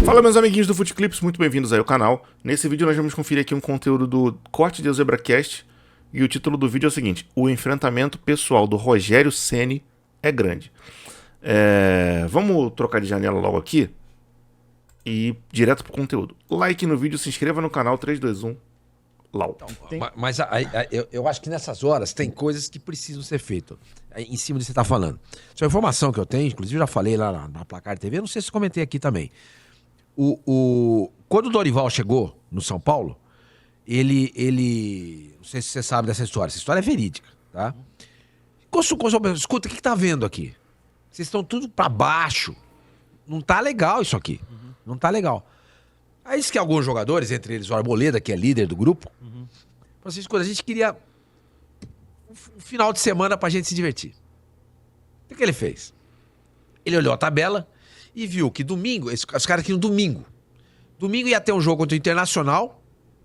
Fala, meus amiguinhos do Futeclips, muito bem-vindos aí ao canal. Nesse vídeo nós vamos conferir aqui um conteúdo do Corte de ZebraCast e o título do vídeo é o seguinte: o enfrentamento pessoal do Rogério Ceni é grande. Vamos trocar de janela logo aqui e ir direto pro conteúdo. Like no vídeo, se inscreva no canal 3, 2, 1, Lau. Mas eu acho que nessas horas tem coisas que precisam ser feitas em cima do que você está falando. Isso é uma informação que eu tenho, inclusive eu já falei lá na Placar TV, não sei se comentei aqui também. Quando o Dorival chegou no São Paulo, ele não sei se você sabe dessa história é verídica, tá? Escuta, o que tá vendo aqui? Vocês estão tudo para baixo. Não tá legal isso aqui. Não tá legal. Aí diz que alguns jogadores, entre eles o Arboleda, que é líder do grupo, falaram assim: escuta, a gente queria um final de semana pra gente se divertir. O que ele fez? Ele olhou a tabela e viu que domingo, os caras queriam domingo. Domingo ia ter um jogo contra o Internacional.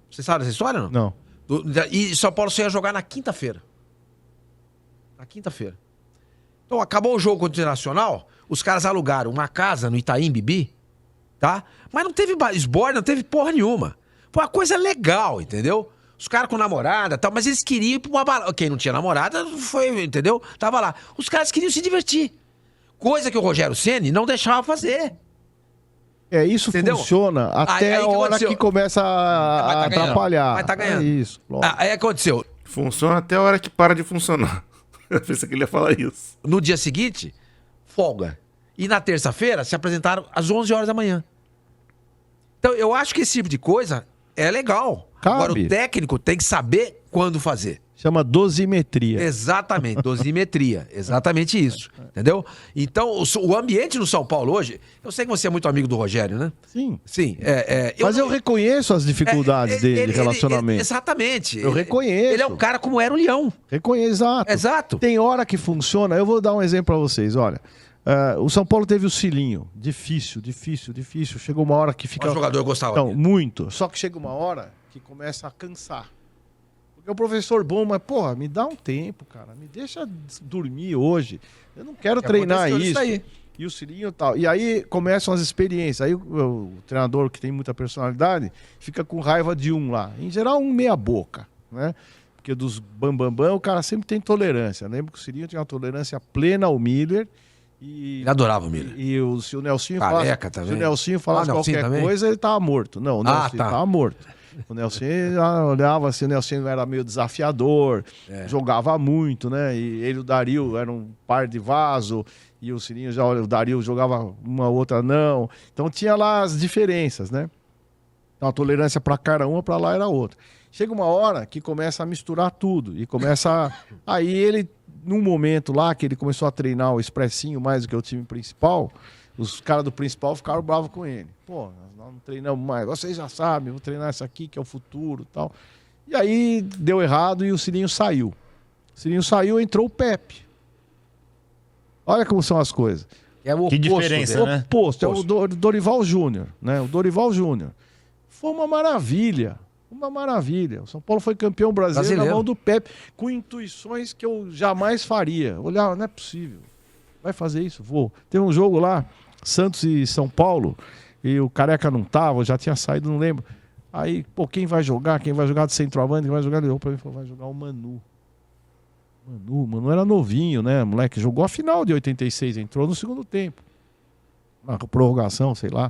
Você sabe dessa história, não? Não. E São Paulo só ia jogar na quinta-feira. Na quinta-feira. Então, acabou o jogo contra o Internacional, os caras alugaram uma casa no Itaim Bibi, tá? Mas não teve esborne, não teve porra nenhuma. Foi uma coisa legal, entendeu? Os caras com namorada e tal, mas eles queriam ir pra uma balada. Quem não tinha namorada, foi, entendeu? Tava lá. Os caras queriam se divertir. Coisa que o Rogério Ceni não deixava fazer. Isso entendeu? Funciona até a hora que começa a atrapalhar. Mas tá ganhando. É isso. Aí aconteceu. Funciona até a hora que para de funcionar. Eu pensei que ele ia falar isso. No dia seguinte, folga. E na terça-feira se apresentaram às 11 horas da manhã. Então, eu acho que esse tipo de coisa é legal. Cabe. Agora, o técnico tem que saber quando fazer. Chama dosimetria. Exatamente, dosimetria. Exatamente isso. Entendeu? Então, o ambiente no São Paulo hoje... Eu sei que você é muito amigo do Rogério, né? Sim. Sim. Mas eu reconheço as dificuldades dele de relacionamento. Exatamente. Eu reconheço. Ele é um cara como era o Leão. Reconheço, exato. Exato. Tem hora que funciona. Eu vou dar um exemplo pra vocês, olha. O São Paulo teve o Cilinho. Difícil. Chegou uma hora que fica... O jogador gostava Não, dele. muito. Só que chega uma hora que começa a cansar. Porque o professor bom, mas, porra, me dá um tempo, cara. Me deixa dormir hoje. Eu não quero treinar isso. Aí. E o Cilinho e tal. E aí começam as experiências. Aí o treinador, que tem muita personalidade, fica com raiva de um lá. Em geral, um meia boca, né? Porque dos bambambam, o cara sempre tem tolerância. Lembra que o Cilinho tinha uma tolerância plena ao Miller. Ele adorava o Miller. E se o Nelsinho Careca falasse, também. se o Nelsinho falasse qualquer também? coisa, ele tava morto. Não, o Nelsinho tá. tava morto. O Nelsinho olhava assim, o Nelsinho era meio desafiador, jogava muito, né? E ele e o Dario eram um par de vaso, e o Cilinho o Dario jogava uma outra não. Então tinha lá as diferenças, né? Então a tolerância pra cara uma, pra lá era outra. Chega uma hora que começa a misturar tudo e começa aí ele, num momento lá que ele começou a treinar o expressinho mais do que o time principal, os caras do principal ficaram bravos com ele. Pô, nós não treinamos mais. Vocês já sabem, vou treinar isso aqui que é o futuro e tal. E aí deu errado e o Cilinho saiu. O Cilinho saiu e entrou o Pepe. Olha como são as coisas. É o oposto, Que diferença, né? O oposto. É o Dorival Júnior, né? O Dorival Júnior. Foi uma maravilha. Uma maravilha. O São Paulo foi campeão brasileiro na mão do Pepe, com intuições que eu jamais faria. Olhava, não é possível. Vai fazer isso? Vou. Teve um jogo lá, Santos e São Paulo, e o Careca não tava, já tinha saído, não lembro. Aí, pô, quem vai jogar? Quem vai jogar de centroavante? Quem vai jogar? Ele olhou pra mim e falou: vai jogar o Manu. Manu era novinho, né? Moleque, jogou a final de 86, entrou no segundo tempo. Na prorrogação, sei lá.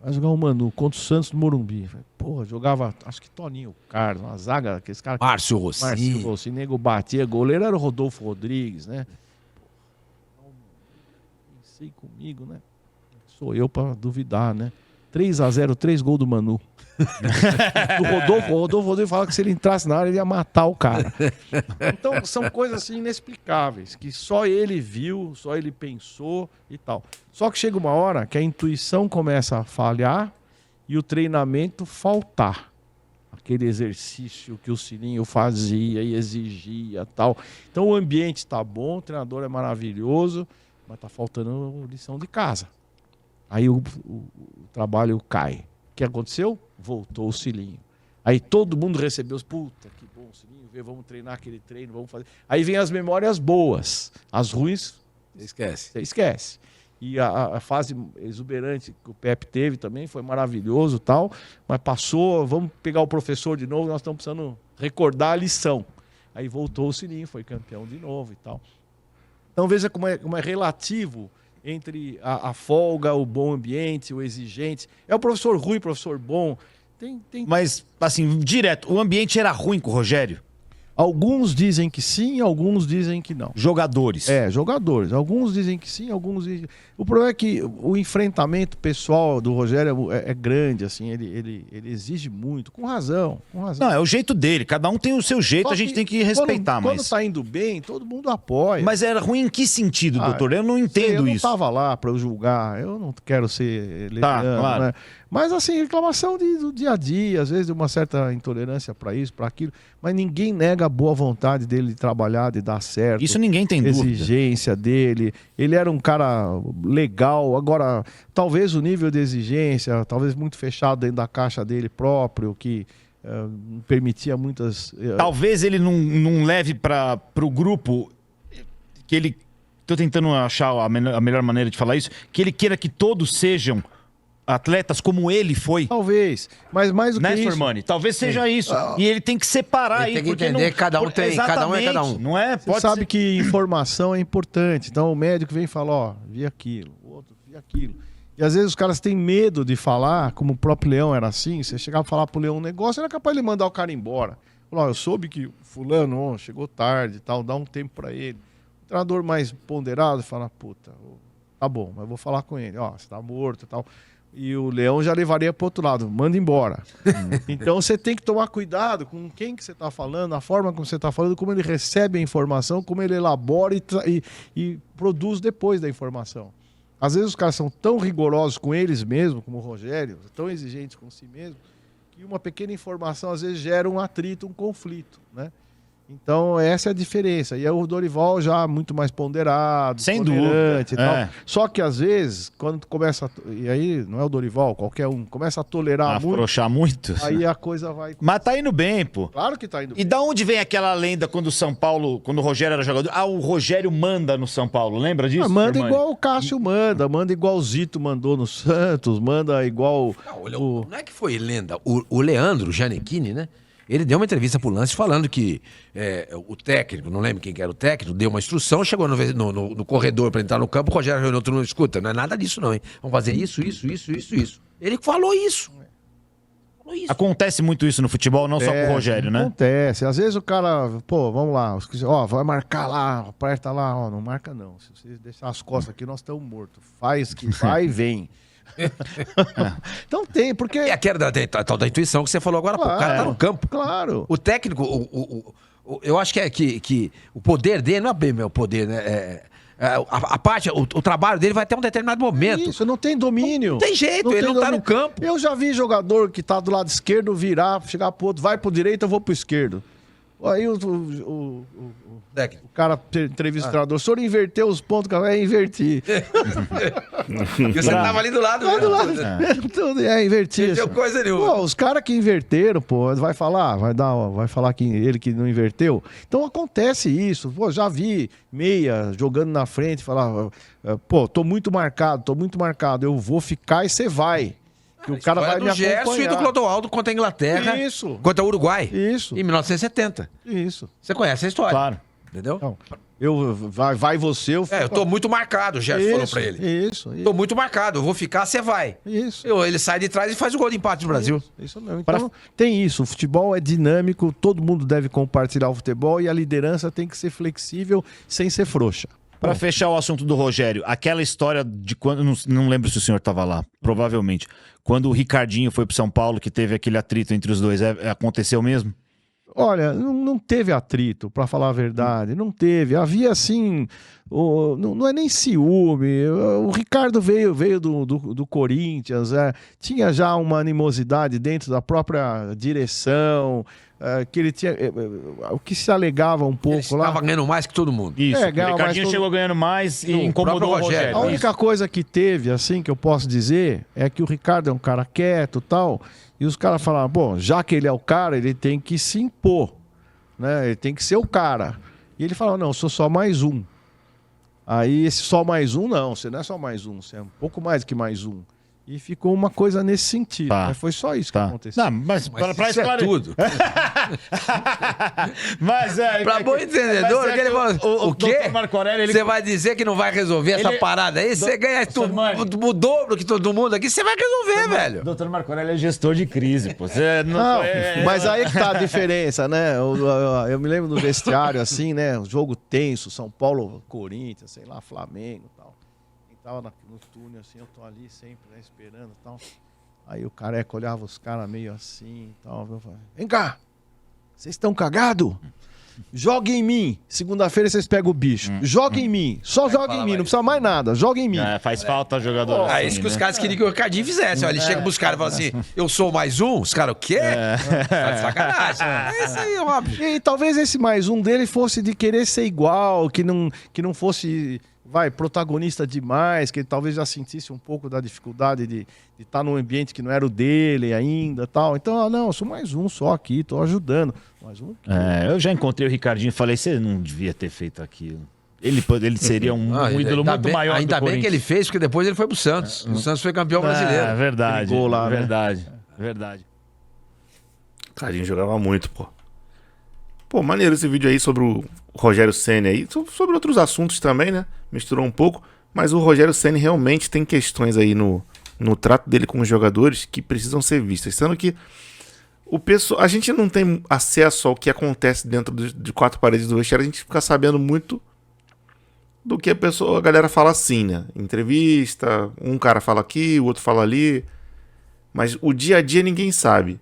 Vai jogar o Manu contra o Santos do Morumbi. Porra, jogava, acho que Toninho Carlos, uma zaga, aqueles caras... Márcio Rossi, nego batia, goleiro era o Rodolfo Rodrigues, né? Pensei comigo, né? Sou eu pra duvidar, né? 3-0, 3 gols do Manu. O Rodolfo Rodrigues falava que se ele entrasse na área ele ia matar o cara. Então são coisas assim inexplicáveis, que só ele viu, só ele pensou e tal. Só que chega uma hora que a intuição começa a falhar e o treinamento faltar. Aquele exercício que o Cilinho fazia e exigia e tal. Então o ambiente está bom, o treinador é maravilhoso, mas está faltando lição de casa. Aí o trabalho cai. O que aconteceu? Voltou o Cilinho. Aí todo mundo recebeu os... Puta, que bom, Cilinho, vamos treinar aquele treino, vamos fazer... Aí vem as memórias boas. As ruins... Esquece. Você esquece. E a fase exuberante que o Pepe teve também foi maravilhoso e tal, mas passou, vamos pegar o professor de novo, nós estamos precisando recordar a lição. Aí voltou o Sininho, foi campeão de novo e tal. Então veja como é relativo entre a folga, o bom ambiente, o exigente. É o professor ruim, professor bom. Mas, assim, direto, o ambiente era ruim com o Rogério? Alguns dizem que sim, alguns dizem que não. Jogadores. Jogadores. Alguns dizem que sim, alguns dizem... O problema é que o enfrentamento pessoal do Rogério é grande, assim, ele exige muito, com razão. Não, é o jeito dele, cada um tem o seu jeito, a gente tem que respeitar, quando tá indo bem, todo mundo apoia. Mas era ruim em que sentido, doutor? Eu não entendo isso. Eu não tava lá para eu julgar, eu não quero ser leviano, claro. Né? Mas assim, reclamação do dia a dia, às vezes de uma certa intolerância para isso, para aquilo, mas ninguém nega a boa vontade dele de trabalhar, de dar certo. Isso ninguém tem dúvida. Exigência dele, ele era um cara legal, agora talvez o nível de exigência, talvez muito fechado dentro da caixa dele próprio, que permitia muitas... Talvez ele não leve para o grupo que ele... Estou tentando achar a melhor maneira de falar isso, que ele queira que todos sejam atletas como ele foi. Talvez, mas mais do que isso... Sormani? Talvez seja isso. E ele tem que separar aí. Tem que entender que cada um tem, cada um é cada um. Não é? Você sabe que informação é importante. Então o médico vem e fala, ó, vi aquilo, o outro vi aquilo. E às vezes os caras têm medo de falar, como o próprio Leão era assim, você chegava a falar pro Leão um negócio, era capaz de mandar o cara embora. Falar, ó, eu soube que fulano chegou tarde e tal, dá um tempo pra ele. O treinador mais ponderado fala, puta, tá bom, mas eu vou falar com ele, ó, você tá morto e tal. E o Leão já levaria para o outro lado, manda embora. Então você tem que tomar cuidado com quem que você está falando, a forma como você está falando, como ele recebe a informação, como ele elabora e produz depois da informação. Às vezes os caras são tão rigorosos com eles mesmos, como o Rogério, tão exigentes com si mesmo, que uma pequena informação às vezes gera um atrito, um conflito, né? Então, essa é a diferença. E aí o Dorival já muito mais ponderado, sem dúvida e tal. Só que às vezes, quando tu começa... E aí, não é o Dorival, qualquer um. Começa a tolerar muito. Afrouxar muito. Aí a coisa vai... Mas tá indo bem, pô. Claro que tá indo bem. E da onde vem aquela lenda quando o São Paulo... Quando o Rogério era jogador... Ah, o Rogério manda no São Paulo. Lembra disso? Manda igual o Cássio manda igual o Zito mandou no Santos, manda igual... Não é que foi lenda. O Leandro Gianecchini, né? Ele deu uma entrevista pro Lance falando que o técnico, não lembro quem que era o técnico, deu uma instrução, chegou no corredor para entrar no campo, o Rogério reuniu tudo, escuta, não é nada disso não, hein? Vamos fazer isso. Ele falou isso. Acontece muito isso no futebol, não só com o Rogério, né? Acontece. Às vezes o cara, pô, vamos lá, ó, vai marcar lá, aperta lá, ó, não marca não. Se você deixar as costas aqui, nós estamos mortos. Faz que vai e vem. Então tem, porque... É aquela tal da intuição que você falou agora, claro, o cara tá no campo. Claro. O técnico, eu acho que o poder dele, não é bem meu poder, né? A parte, o trabalho dele vai até um determinado momento. Isso, não tem domínio. Não tem jeito, ele não tá no campo. Eu já vi jogador que tá do lado esquerdo virar, chegar pro outro, vai pro direito, eu vou pro esquerdo. Aí o cara entrevista o treinador, o senhor inverteu os pontos, cara, inverti. E você tava ali do lado. Inverti. Não deu coisa nenhuma. Pô, os caras que inverteram, pô, vai falar que ele que não inverteu. Então acontece isso. Pô, já vi meia jogando na frente, falar, pô, tô muito marcado, eu vou ficar e você vai. Que o cara vai me acompanhar. Gerson e do Clodoaldo contra a Inglaterra. Isso. Contra o Uruguai. Isso. Em 1970. Isso. Você conhece a história. Claro. Entendeu? Não, vai você, eu fico... eu tô muito marcado, o Gerson falou pra ele. Isso. Tô muito marcado, eu vou ficar, você vai. Isso. Ele sai de trás e faz o gol de empate no Brasil. Isso mesmo. Então, tem isso. O futebol é dinâmico, todo mundo deve compartilhar o futebol e a liderança tem que ser flexível sem ser frouxa. Para fechar o assunto do Rogério, aquela história de quando... Não lembro se o senhor estava lá, provavelmente. Quando o Ricardinho foi pro São Paulo, que teve aquele atrito entre os dois, aconteceu mesmo? Olha, não teve atrito, para falar a verdade. Não teve. Havia, assim... não é nem ciúme. O Ricardo veio do Corinthians. Tinha já uma animosidade dentro da própria direção... que ele tinha... o que se alegava um pouco ele lá... estava ganhando mais que todo mundo. Isso, o Ricardinho chegou ganhando mais e incomodou o Rogério. A única coisa que teve, assim, que eu posso dizer, é que o Ricardo é um cara quieto e tal, e os caras falaram, bom, já que ele é o cara, ele tem que se impor, né? Ele tem que ser o cara. E ele falou, não, eu sou só mais um. Aí esse só mais um, não, você não é só mais um, você é um pouco mais que mais um. E ficou uma coisa nesse sentido. Tá. Mas foi só isso que aconteceu. Não, mas para Isso é esclarecer. tudo. Mas Pra bom entendedor, que ele fala, o quê? Dr. Marco Aurélio, ele... Você vai dizer que não vai resolver essa Ele- parada aí? Você ganha o dobro que todo mundo aqui, você vai resolver, velho. Dr. Marco Aurélio é gestor de crise, pô. Você Não, é- mas aí que tá a diferença, né? Eu me lembro do vestiário, assim, né? Jogo tenso, São Paulo, Corinthians, sei lá, Flamengo e tal. E tava no túnel, assim, eu tô ali sempre, né, esperando e tal. Aí o Careca olhava os caras meio assim e tal. Eu falei, vem cá, vocês estão cagados? Joga em mim. Segunda-feira vocês pegam o bicho. Joga em mim. Só joga em mim, não precisa mais nada. Joga em mim. faz falta jogador Ah, assim, isso que os né? caras queriam que o Ricardinho fizesse. Ó, ele chega pros caras e fala assim: eu sou mais um? Os caras, o quê? Tá de sacanagem. É isso aí, óbvio. E talvez esse mais um dele fosse de querer ser igual, que não fosse, protagonista demais, que ele talvez já sentisse um pouco da dificuldade de estar num ambiente que não era o dele ainda, tal. Então, não, eu sou mais um só aqui, tô ajudando. Mais um. Eu já encontrei o Ricardinho e falei, você não devia ter feito aquilo. Ele seria um ídolo Ainda muito bem- maior Ainda do bem que Corinthians. ele fez, porque depois ele foi pro Santos. O Santos foi campeão brasileiro. É verdade, Aquele gol lá, né? verdade. Carinho jogava muito, pô. Pô, maneiro esse vídeo aí sobre o Rogério Ceni aí. Sobre outros assuntos também, né? Misturou um pouco. Mas o Rogério Ceni realmente tem questões aí no trato dele com os jogadores que precisam ser vistas. Sendo que a gente não tem acesso ao que acontece dentro de quatro paredes do vestiário. A gente fica sabendo muito do que a galera fala assim, né? Entrevista, um cara fala aqui, o outro fala ali. Mas o dia a dia ninguém sabe.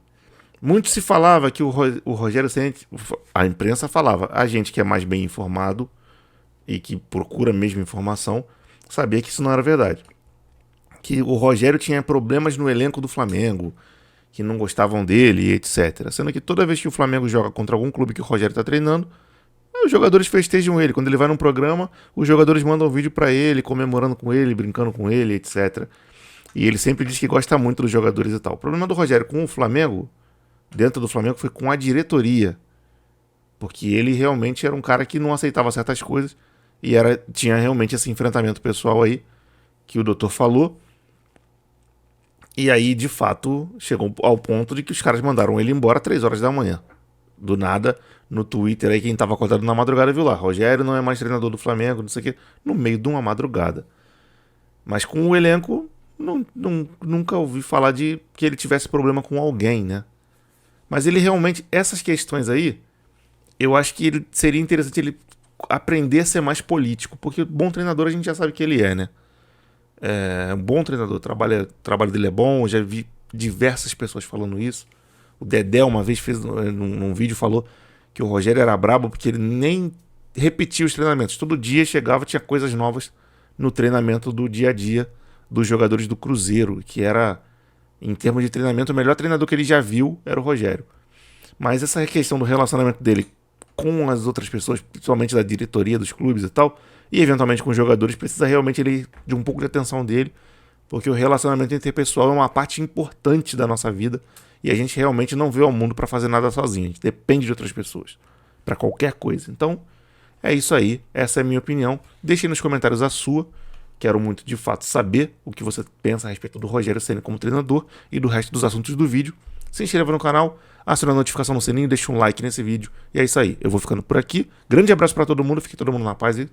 Muito se falava que o Rogério Ceni, a imprensa falava, a gente que é mais bem informado e que procura mesmo informação, sabia que isso não era verdade. Que o Rogério tinha problemas no elenco do Flamengo, que não gostavam dele, etc. Sendo que toda vez que o Flamengo joga contra algum clube que o Rogério está treinando, os jogadores festejam ele. Quando ele vai num programa, os jogadores mandam um vídeo para ele, comemorando com ele, brincando com ele, etc. E ele sempre diz que gosta muito dos jogadores e tal. O problema do Rogério com o Flamengo, dentro do Flamengo, foi com a diretoria. Porque ele realmente era um cara que não aceitava certas coisas e tinha realmente esse enfrentamento pessoal aí que o doutor falou. E aí, de fato, chegou ao ponto de que os caras mandaram ele embora às 3 horas da manhã. Do nada, no Twitter aí, quem tava acordado na madrugada viu lá, Rogério não é mais treinador do Flamengo, não sei o quê, no meio de uma madrugada. Mas com o elenco, nunca ouvi falar de que ele tivesse problema com alguém, né? Mas ele realmente, essas questões aí, eu acho que seria interessante ele aprender a ser mais político, porque bom treinador a gente já sabe que ele é, né? Um bom treinador, o trabalho dele é bom, eu já vi diversas pessoas falando isso. O Dedé uma vez fez num vídeo, falou que o Rogério era brabo porque ele nem repetia os treinamentos. Todo dia chegava, tinha coisas novas no treinamento do dia a dia dos jogadores do Cruzeiro, que era, em termos de treinamento, o melhor treinador que ele já viu era o Rogério. Mas essa questão do relacionamento dele com as outras pessoas, principalmente da diretoria dos clubes e tal, e eventualmente com os jogadores, precisa realmente de um pouco de atenção dele, porque o relacionamento interpessoal é uma parte importante da nossa vida e a gente realmente não veio ao mundo para fazer nada sozinho, a gente depende de outras pessoas para qualquer coisa. Então, é isso aí, essa é a minha opinião. Deixe nos comentários a sua, quero muito de fato saber o que você pensa a respeito do Rogério Ceni como treinador e do resto dos assuntos do vídeo. Se inscreva no canal, acione a notificação no sininho, deixe um like nesse vídeo. E é isso aí, eu vou ficando por aqui. Grande abraço para todo mundo, fique todo mundo na paz e